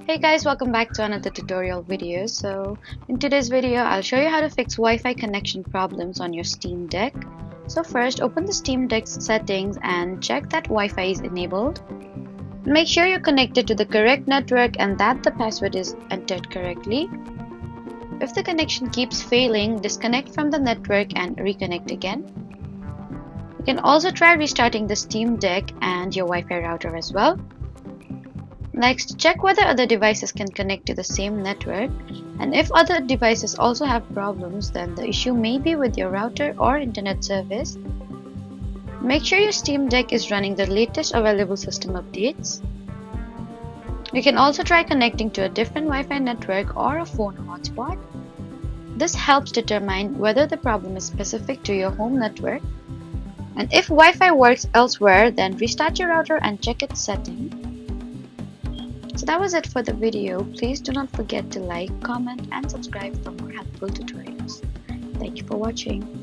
Hey guys, welcome back to another tutorial video. So in today's video, I'll show you how to fix Wi-Fi connection problems on your Steam Deck. So first, open the Steam Deck's settings and check that Wi-Fi is enabled. Make sure you're connected to the correct network and that the password is entered correctly. If the connection keeps failing, disconnect from the network and reconnect again. You can also try restarting the Steam Deck and your Wi-Fi router as well. Next, check whether other devices can connect to the same network, and if other devices also have problems, then the issue may be with your router or internet service. Make sure your Steam Deck is running the latest available system updates. You can also try connecting to a different Wi-Fi network or a phone hotspot. This helps determine whether the problem is specific to your home network. And if Wi-Fi works elsewhere, then restart your router and check its settings. So that was it for the video. Please do not forget to like, comment and subscribe for more helpful tutorials. Thank you for watching.